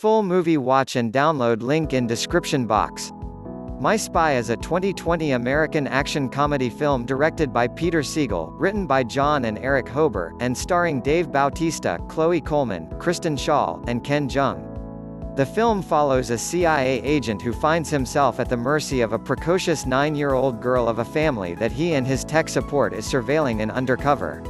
Full movie watch and download link in description box. My Spy is a 2020 American action comedy film directed by Peter Siegel, written by John and Eric Hober, and starring Dave Bautista, Chloe Coleman, Kristen Schaal, and Ken Jeong. The film follows a CIA agent who finds himself at the mercy of a precocious 9-year-old girl of a family that he and his tech support is surveilling in undercover.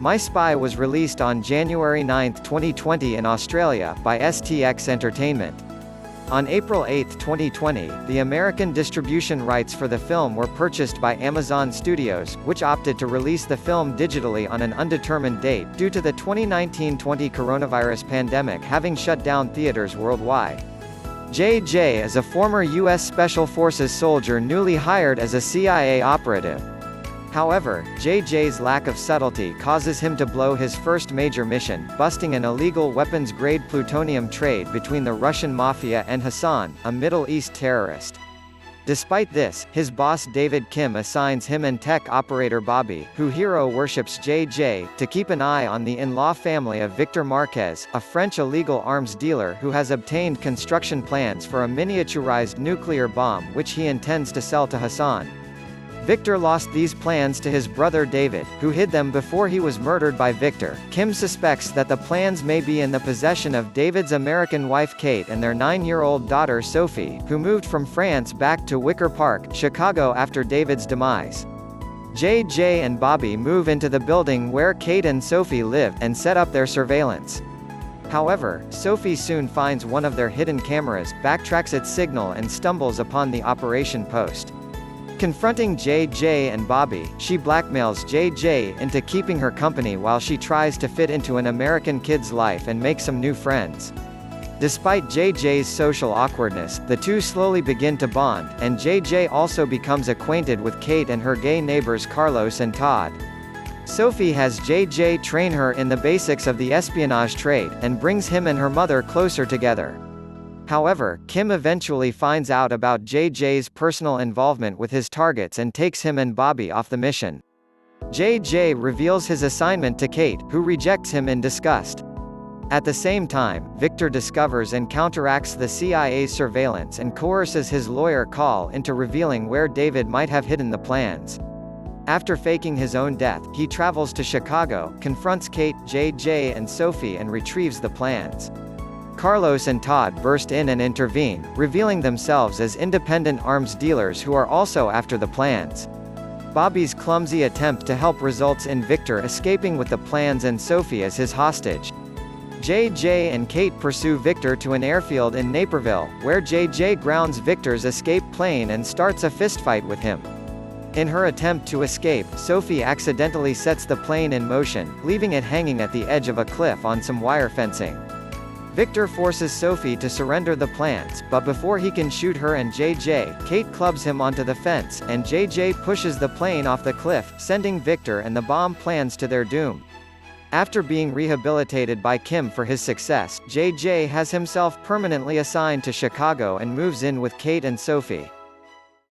My Spy was released on January 9, 2020 in Australia, by STX Entertainment. On April 8, 2020, the American distribution rights for the film were purchased by Amazon Studios, which opted to release the film digitally on an undetermined date, due to the 2019-20 coronavirus pandemic having shut down theaters worldwide. JJ is a former U.S. Special Forces soldier newly hired as a CIA operative. However, JJ's lack of subtlety causes him to blow his first major mission, busting an illegal weapons-grade plutonium trade between the Russian mafia and Hassan, a Middle East terrorist. Despite this, his boss David Kim assigns him and tech operator Bobby, who hero worships JJ, to keep an eye on the in-law family of Victor Marquez, a French illegal arms dealer who has obtained construction plans for a miniaturized nuclear bomb which he intends to sell to Hassan. Victor lost these plans to his brother David, who hid them before he was murdered by Victor. Kim suspects that the plans may be in the possession of David's American wife Kate and their 9-year-old daughter Sophie, who moved from France back to Wicker Park, Chicago after David's demise. JJ and Bobby move into the building where Kate and Sophie live, and set up their surveillance. However, Sophie soon finds one of their hidden cameras, backtracks its signal and stumbles upon the operation post. Confronting JJ and Bobby, she blackmails JJ into keeping her company while she tries to fit into an American kid's life and make some new friends. Despite JJ's social awkwardness, the two slowly begin to bond, and JJ also becomes acquainted with Kate and her gay neighbors Carlos and Todd. Sophie has JJ train her in the basics of the espionage trade, and brings him and her mother closer together. However, Kim eventually finds out about JJ's personal involvement with his targets and takes him and Bobby off the mission. JJ reveals his assignment to Kate, who rejects him in disgust. At the same time, Victor discovers and counteracts the CIA's surveillance and coerces his lawyer Call into revealing where David might have hidden the plans. After faking his own death, he travels to Chicago, confronts Kate, JJ and Sophie and retrieves the plans. Carlos and Todd burst in and intervene, revealing themselves as independent arms dealers who are also after the plans. Bobby's clumsy attempt to help results in Victor escaping with the plans and Sophie as his hostage. JJ and Kate pursue Victor to an airfield in Naperville, where JJ grounds Victor's escape plane and starts a fistfight with him. In her attempt to escape, Sophie accidentally sets the plane in motion, leaving it hanging at the edge of a cliff on some wire fencing. Victor forces Sophie to surrender the plans, but before he can shoot her and JJ, Kate clubs him onto the fence, and JJ pushes the plane off the cliff, sending Victor and the bomb plans to their doom. After being rehabilitated by Kim for his success, JJ has himself permanently assigned to Chicago and moves in with Kate and Sophie.